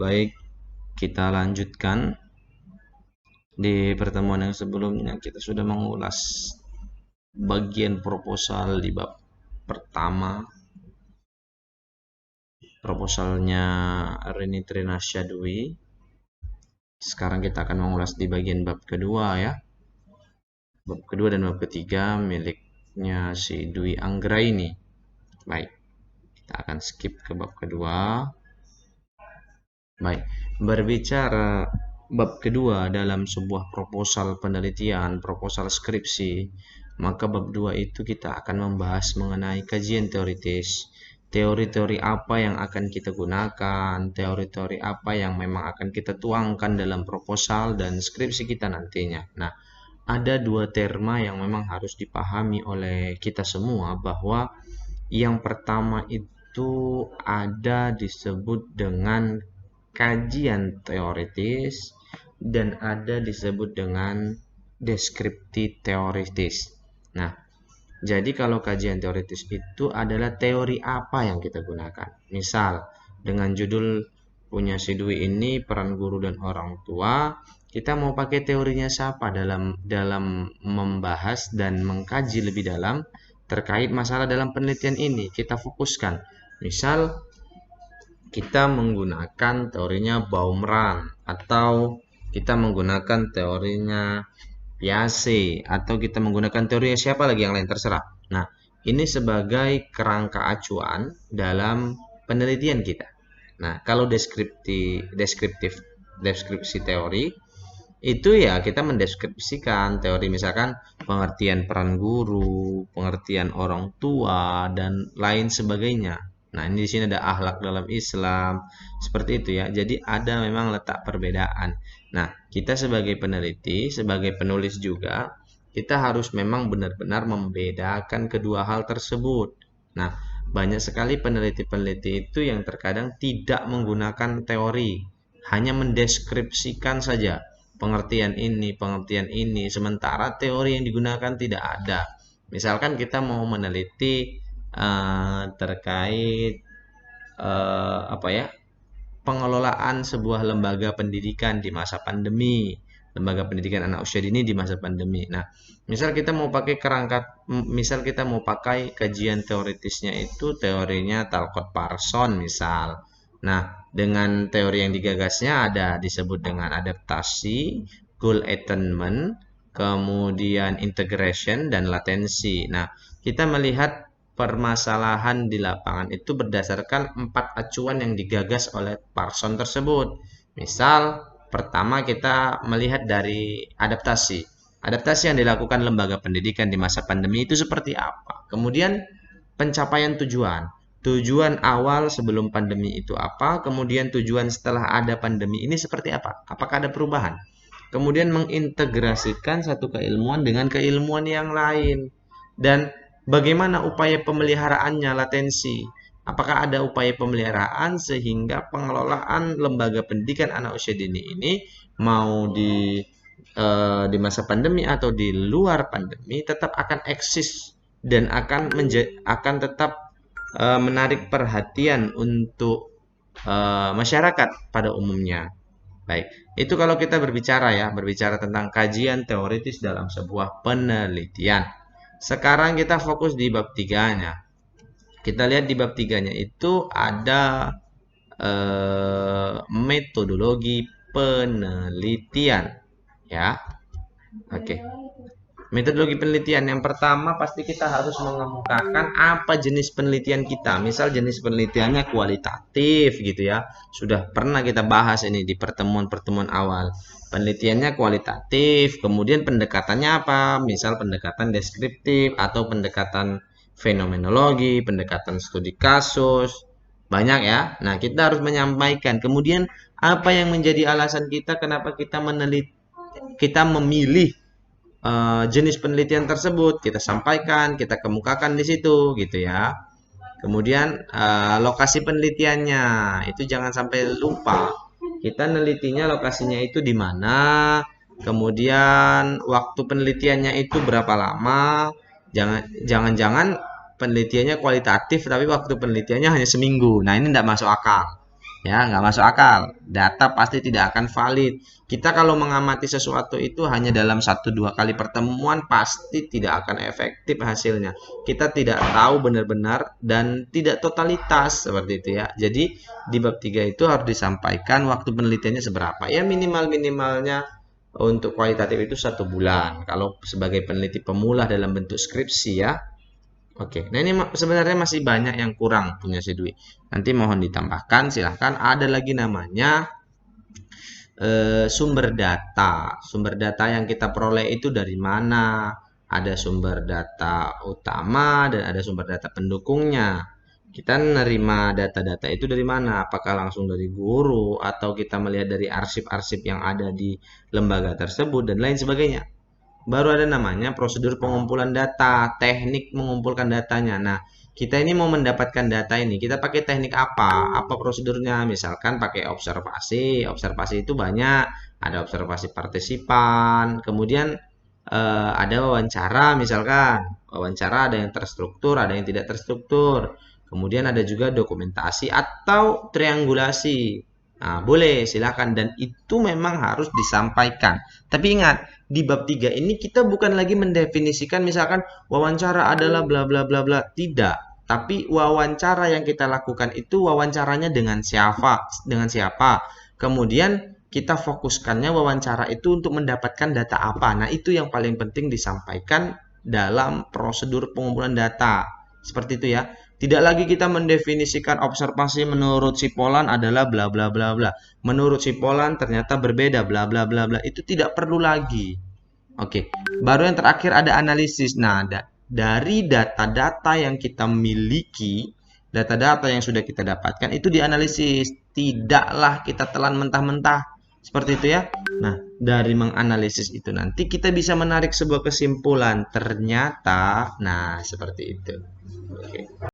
Baik, kita lanjutkan. Di pertemuan yang sebelumnya kita sudah mengulas bagian proposal di bab pertama, proposalnya Rini Trinasya Dwi. Sekarang kita akan mengulas di bagian bab kedua ya. Bab kedua dan bab ketiga miliknya si Dwi Anggraini. Baik, kita akan skip ke bab kedua. Baik, berbicara bab kedua dalam sebuah proposal penelitian, proposal skripsi, maka bab 2 itu kita akan membahas mengenai kajian teoritis. Teori-teori apa yang akan kita gunakan, teori-teori apa yang memang akan kita tuangkan dalam proposal dan skripsi kita nantinya. Nah, ada dua terma yang memang harus dipahami oleh kita semua, bahwa yang pertama itu ada disebut dengan kajian teoritis dan ada disebut dengan deskripsi teoritis. Nah, jadi kalau kajian teoritis itu adalah teori apa yang kita gunakan. Misal, dengan judul punya si Dwi ini peran guru dan orang tua, kita mau pakai teorinya siapa dalam membahas dan mengkaji lebih dalam terkait masalah dalam penelitian ini. Kita fokuskan. Misal, kita menggunakan teorinya Baumran atau kita menggunakan teorinya Piaget atau kita menggunakan teorinya siapa lagi yang lain, terserah. Nah, ini sebagai kerangka acuan dalam penelitian kita. Nah, kalau deskripsi teori itu ya kita mendeskripsikan teori, misalkan pengertian peran guru, pengertian orang tua dan lain sebagainya. Nah, ini di sini ada akhlak dalam Islam, seperti itu ya. Jadi ada memang letak perbedaan. Nah, kita sebagai peneliti, sebagai penulis juga, kita harus memang benar-benar membedakan kedua hal tersebut. Nah, banyak sekali peneliti-peneliti itu yang terkadang tidak menggunakan teori, hanya mendeskripsikan saja pengertian ini, sementara teori yang digunakan tidak ada. Misalkan kita mau meneliti terkait apa ya, pengelolaan sebuah lembaga pendidikan di masa pandemi, lembaga pendidikan anak usia dini di masa pandemi. Nah, misal kita mau pakai kajian teoritisnya itu teorinya Talcott Parsons misal. Nah, dengan teori yang digagasnya ada disebut dengan adaptasi, goal attainment, kemudian integration dan latensi. Nah, kita melihat permasalahan di lapangan itu berdasarkan 4 acuan yang digagas oleh Parsons tersebut. Misal, pertama kita melihat dari adaptasi. Adaptasi yang dilakukan lembaga pendidikan di masa pandemi itu seperti apa? Kemudian pencapaian tujuan. Tujuan awal sebelum pandemi itu apa? Kemudian tujuan setelah ada pandemi ini seperti apa? Apakah ada perubahan? Kemudian mengintegrasikan satu keilmuan dengan keilmuan yang lain. Dan bagaimana upaya pemeliharaannya, latensi? Apakah ada upaya pemeliharaan sehingga pengelolaan lembaga pendidikan anak usia dini ini mau di masa pandemi atau di luar pandemi tetap akan eksis dan akan tetap menarik perhatian untuk masyarakat pada umumnya. Baik, itu kalau kita berbicara tentang kajian teoritis dalam sebuah penelitian. Sekarang kita fokus di bab 3-nya. Kita lihat di bab 3-nya itu ada metodologi penelitian ya. Oke. Metodologi penelitian yang pertama pasti kita harus mengemukakan apa jenis penelitian kita. Misal jenis penelitiannya kualitatif gitu ya. Sudah pernah kita bahas ini di pertemuan-pertemuan awal. Penelitiannya kualitatif, kemudian pendekatannya apa? Misal pendekatan deskriptif atau pendekatan fenomenologi, pendekatan studi kasus. Banyak ya. Nah, kita harus menyampaikan. Kemudian apa yang menjadi alasan kita kenapa kita memilih jenis penelitian tersebut, kita sampaikan, kita kemukakan di situ gitu ya. Kemudian lokasi penelitiannya itu jangan sampai lupa. Kita nelitinya lokasinya itu di mana, kemudian waktu penelitiannya itu berapa lama. Jangan penelitiannya kualitatif tapi waktu penelitiannya hanya seminggu. Nah, ini tidak masuk akal. Ya, nggak masuk akal. Data pasti tidak akan valid. Kita kalau mengamati sesuatu itu hanya dalam 1-2 kali pertemuan pasti tidak akan efektif hasilnya. Kita tidak tahu benar-benar dan tidak totalitas seperti itu ya. Jadi di bab 3 itu harus disampaikan waktu penelitiannya seberapa. Ya minimal-minimalnya untuk kualitatif itu 1 bulan. Kalau sebagai peneliti pemula dalam bentuk skripsi ya. Oke, nah ini sebenarnya masih banyak yang kurang punya si Dwi. Nanti mohon ditambahkan, silahkan. Ada lagi namanya sumber data. Sumber data yang kita peroleh itu dari mana? Ada sumber data utama dan ada sumber data pendukungnya. Kita menerima data-data itu dari mana? Apakah langsung dari guru atau kita melihat dari arsip-arsip yang ada di lembaga tersebut dan lain sebagainya. Baru ada namanya prosedur pengumpulan data, teknik mengumpulkan datanya. Nah, kita ini mau mendapatkan data ini, kita pakai teknik apa? Apa prosedurnya? Misalkan pakai observasi. Observasi itu banyak, ada observasi partisipan, kemudian ada wawancara misalkan. Wawancara ada yang terstruktur, ada yang tidak terstruktur. Kemudian ada juga dokumentasi atau triangulasi. Nah, boleh silakan dan itu memang harus disampaikan. Tapi ingat, di bab 3 ini kita bukan lagi mendefinisikan misalkan wawancara adalah bla bla bla bla. Tidak. Tapi wawancara yang kita lakukan itu wawancaranya dengan siapa? Dengan siapa? Kemudian kita fokuskannya wawancara itu untuk mendapatkan data apa. Nah, itu yang paling penting disampaikan dalam prosedur pengumpulan data. Seperti itu ya. Tidak lagi kita mendefinisikan observasi menurut si Polan adalah bla bla bla bla. Menurut si Polan ternyata berbeda bla bla bla bla. Itu tidak perlu lagi. Oke, baru yang terakhir ada analisis. Nah, dari data-data yang kita miliki, data-data yang sudah kita dapatkan itu dianalisis. Tidaklah kita telan mentah-mentah. Seperti itu ya. Nah, dari menganalisis itu nanti kita bisa menarik sebuah kesimpulan. Ternyata, nah seperti itu. Oke.